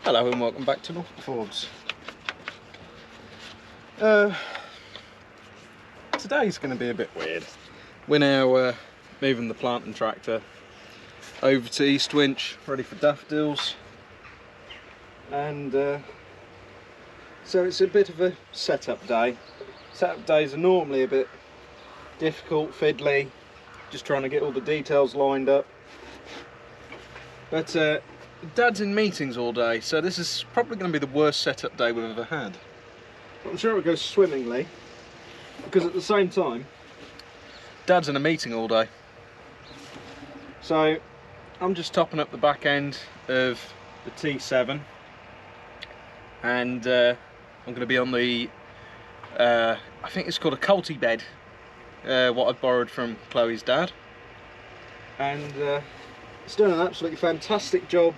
Hello and welcome back to Norfolkfords. Today's going to be a bit weird. We're now moving the planting tractor over to East Winch, ready for daffodils, and so it's a bit of a setup day. Setup days are normally a bit difficult, fiddly, just trying to get all the details lined up, but Dad's in meetings all day, so this is probably going to be the worst setup day we've ever had. But I'm sure it'll go swimmingly, because at the same time, Dad's in a meeting all day. So I'm just topping up the back end of the T7, and I'm going to be on the, I think it's called a culti bed, what I've borrowed from Chloe's dad. And it's done an absolutely fantastic job.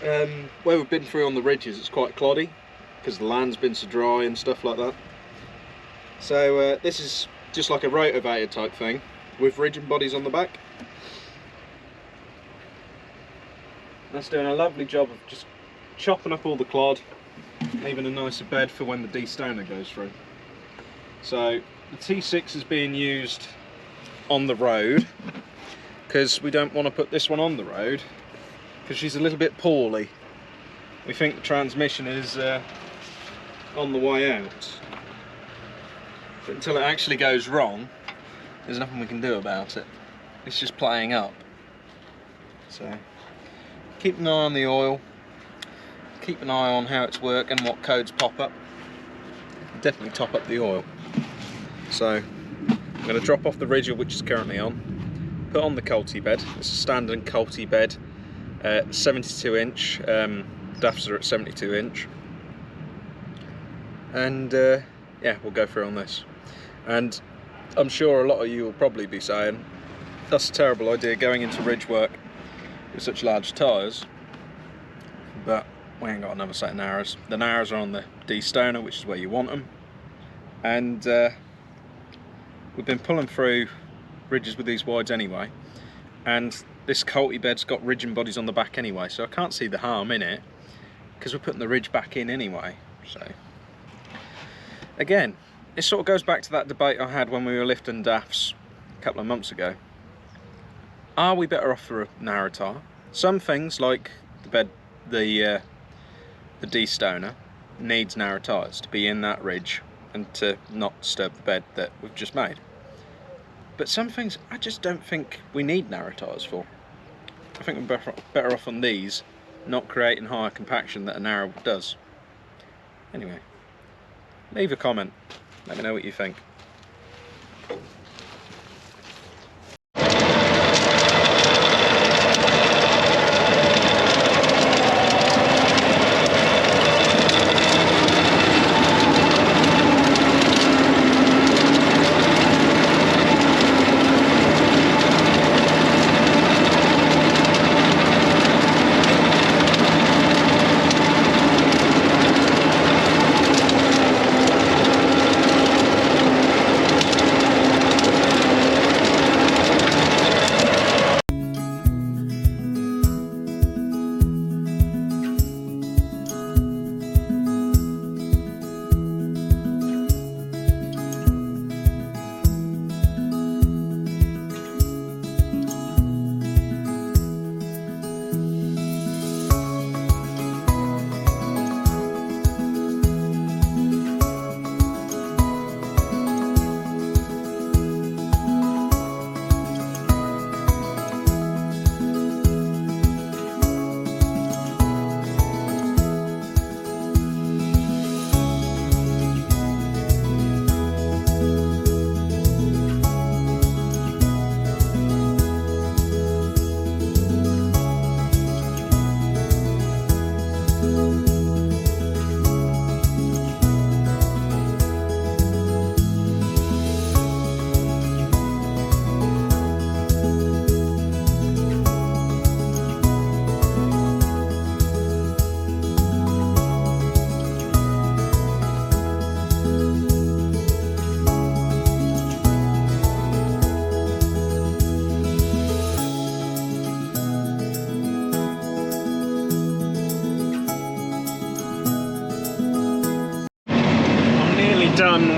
Where we've been through on the ridges, it's quite cloddy because the land's been so dry and stuff like that. So this is just like a rotavator type thing with ridging bodies on the back. That's doing a lovely job of just chopping up all the clod, leaving a nicer bed for when the de-stoner goes through. So the T6 is being used on the road because we don't want to put this one on the road because she's a little bit poorly. We think the transmission is on the way out, but until it actually goes wrong, there's nothing we can do about it. It's just playing up. So keep an eye on the oil, keep an eye on how it's working, what codes pop up. Definitely top up the oil. So I'm going to drop off the ridger which is currently on, put on the culti bed. It's a standard culti bed, 72 inch, daffs are at 72 inch, and yeah, we'll go through on this. And I'm sure a lot of you will probably be saying that's a terrible idea going into ridge work with such large tyres, but we ain't got another set of narrows. The narrows are on the de-stoner, which is where you want them, and we've been pulling through ridges with these wides anyway, and this culti bed's got ridging bodies on the back anyway, so I can't see the harm in it because we're putting the ridge back in anyway. So again, it sort of goes back to that debate I had when we were lifting daffs a couple of months ago. Are we better off for a narrow tyre? Some things like the bed, the de-stoner needs narrow tyres to be in that ridge and to not disturb the bed that we've just made. But some things I just don't think we need narrow tyres for. I think we're better off on these, not creating higher compaction that a narrow does. Anyway, leave a comment, let me know what you think.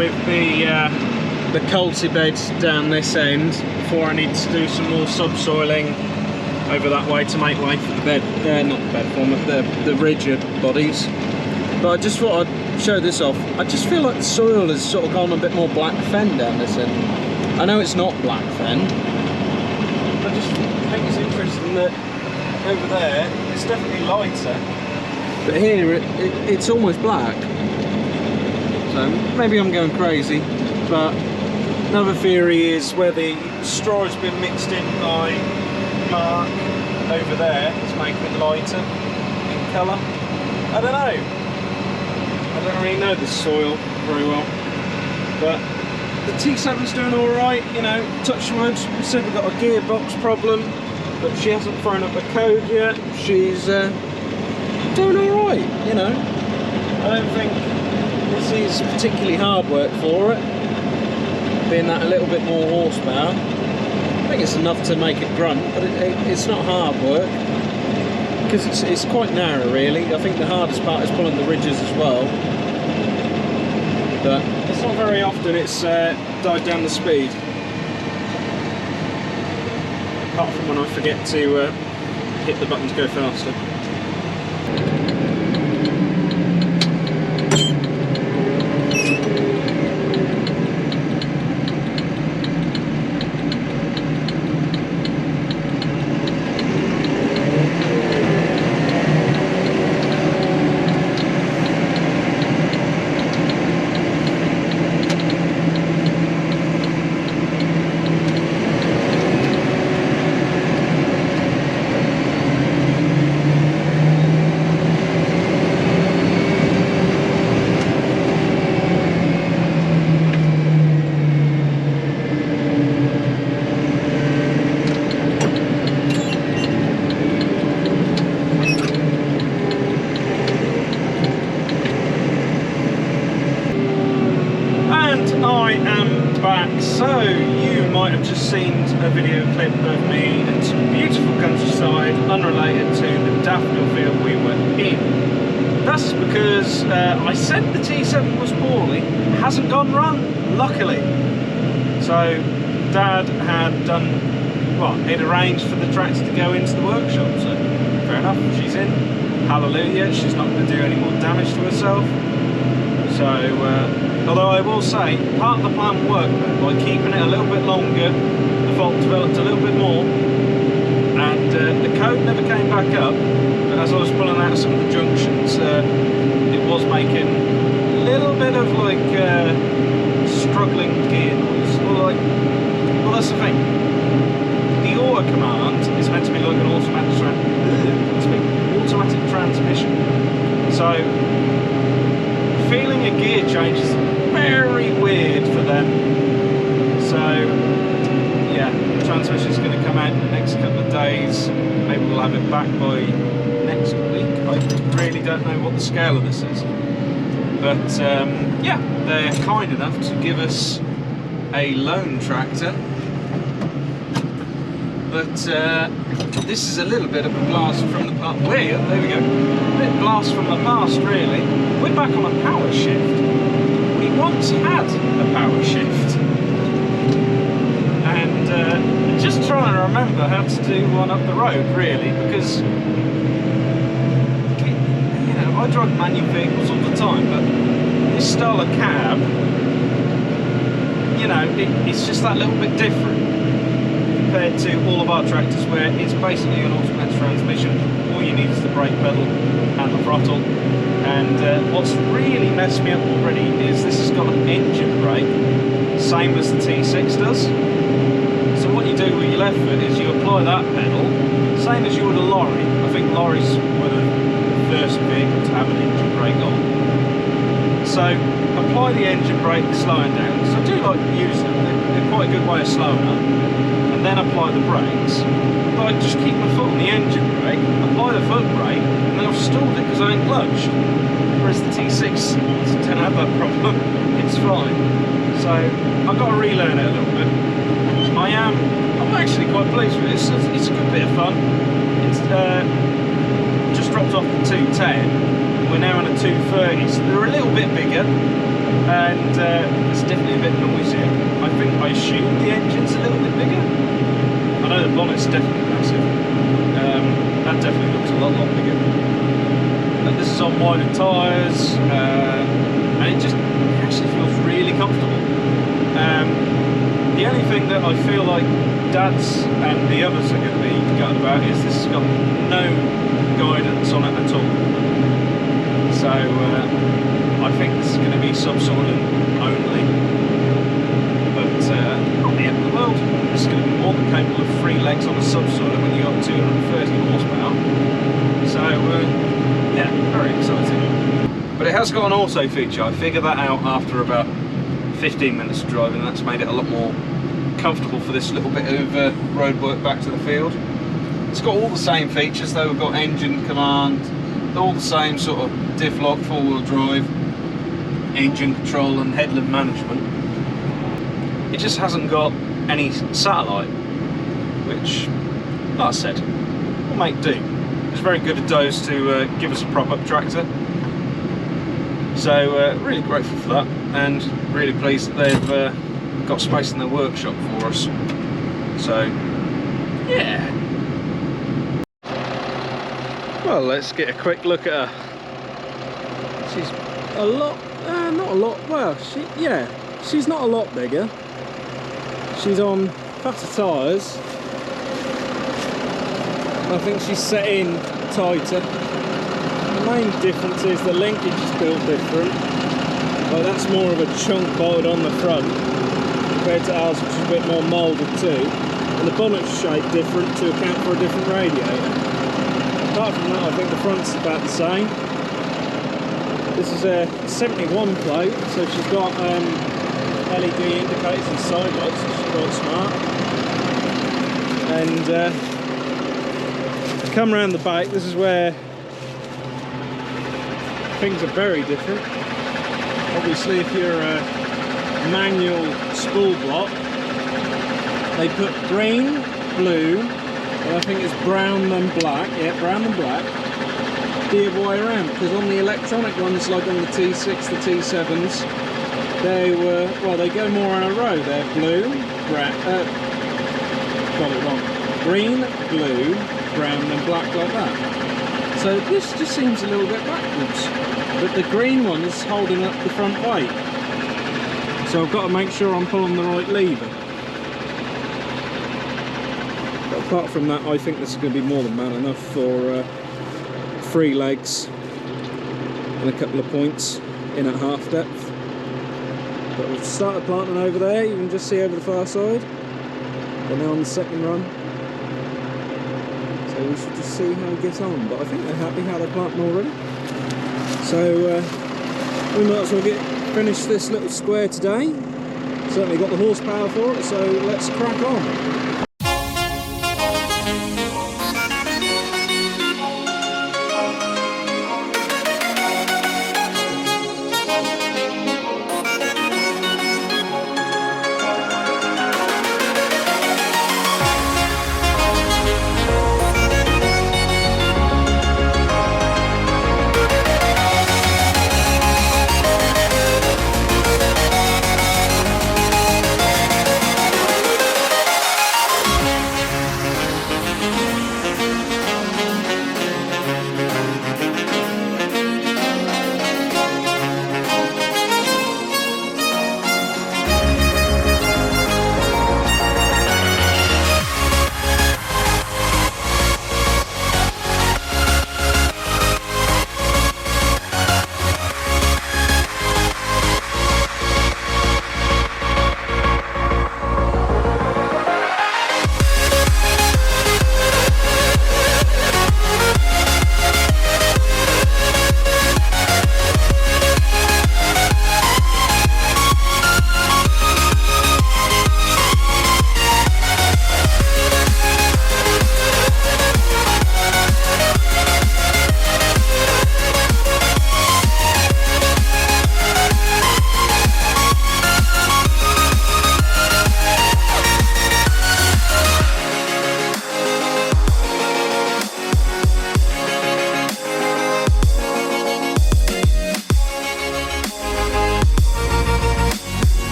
with the cultivate down this end before I need to do some more subsoiling over that way to make way for the bed, not the bed form, the rigid bodies. But I just thought I'd show this off. I just feel like the soil has sort of gone a bit more black fen down this end. I know it's not black fen. I just think it's interesting that over there it's definitely lighter, but here it's almost black. So maybe I'm going crazy, but another theory is where the straw has been mixed in by Mark over there, it's making it lighter in colour. I don't know. I don't really know the soil very well, but the T7's doing alright, you know, touch wood. We said we've got a gearbox problem, but she hasn't thrown up a code yet. She's doing alright, you know. I don't think this is particularly hard work for it, being that a little bit more horsepower. I think it's enough to make it grunt, but it's not hard work, because it's quite narrow really. I think the hardest part is pulling the ridges as well, but it's not very often it's died down the speed, apart from when I forget to hit the button to go faster. So you might have just seen a video clip of me in some beautiful countryside unrelated to the daffodil field we were in. That's because I said the T7 was poorly, hasn't gone wrong, luckily. So Dad had done, well, he'd arranged for the tractor to go into the workshop, so fair enough, she's in, hallelujah, she's not going to do any more damage to herself. So although I will say, part of the plan worked by keeping it a little bit longer, the fault developed a little bit more, and the code never came back up, but as I was pulling out some of the junctions, it was making a little bit of like struggling gear noise. Well, that's the thing. The auto command is meant to be like an automatic transmission. So feeling a gear change is very weird for them. So yeah, the transmission's going to come out in the next couple of days. Maybe we'll have it back by next week. I really don't know what the scale of this is, but yeah, they're kind enough to give us a loan tractor. But this is a little bit of a blast from the past. There we go. A bit blast from the past, really. We're back on a power shift. We once had a power shift, and just trying to remember how to do one up the road, really, because you know I drive manual vehicles all the time, but this style of cab, you know, it's just that little bit different compared to all of our tractors, where it's basically an automatic transmission. All you need is the brake pedal and the throttle. And what's really messed me up already is this has got an engine brake, same as the T6 does. So what you do with your left foot is you apply that pedal, same as you would a lorry. I think lorries were the first vehicle to have an engine brake on. So apply the engine brake slowing down. So I do like using them, they're quite a good way of slowing up. And then apply the brakes. But I just keep my foot on the engine brake, apply the foot brake, and then I've stalled it because I ain't clutched. Whereas the T6 don't have that problem, it's fine. So I've got to relearn it a little bit. I'm actually quite pleased with this. It's a good bit of fun. It's just dropped off the 210. We're now on a 230, so they're a little bit bigger. and it's definitely a bit noisier. I assume the engine's a little bit bigger. I know the bonnet's definitely massive. That definitely looks a lot bigger. And this is on wider tyres, and it just actually feels really comfortable. The only thing that I feel like Dads and the others are going to be gutted about is this has got no guidance on it at all. So I think this is going to be subsoiling only. But not the end of the world. This is going to be more than capable of 3 legs on a subsoiler when you've got 230 horsepower. So yeah, very exciting. But it has got an auto feature. I figured that out after about 15 minutes of driving. That's made it a lot more comfortable for this little bit of road work back to the field. It's got all the same features though. We've got engine command, all the same sort of diff lock, 4-wheel drive, engine control and headland management. It just hasn't got any satellite, which, like I said, will make do. It's very good at those to give us a prop up tractor. So really grateful for that, and really pleased that they've got space in their workshop for us. So yeah. Well, let's get a quick look at her. She's a lot, not a lot, well, she's not a lot bigger. She's on fatter tyres. I think she's set in tighter. The main difference is the linkage is built different. Like that's more of a chunk bolted on the front compared to ours, which is a bit more moulded too. And the bonnet's shaped different to account for a different radiator. Apart from that, I think the front's about the same. This is a 71 plate, so she's got LED indicators and side lights, so she's quite smart. And come around the back, this is where things are very different. Obviously, if you're a manual spool block, they put green, blue, and I think it's brown and black. Yeah, brown and black. The other way around, because on the electronic ones, like on the T6, the T7s, they were, well, they go more in a row. They're blue, brown, got it wrong. Green, blue, brown and black like that. So this just seems a little bit backwards. But the green one is holding up the front weight. So I've got to make sure I'm pulling the right lever. But apart from that, I think this is going to be more than man enough for 3 legs and a couple of points in at half depth. But we've started planting over there, you can just see over the far side. We're now on the second run. So we should just see how it gets on. But I think they're happy how they're planting already. So we might as well finish this little square today. Certainly got the horsepower for it, so let's crack on.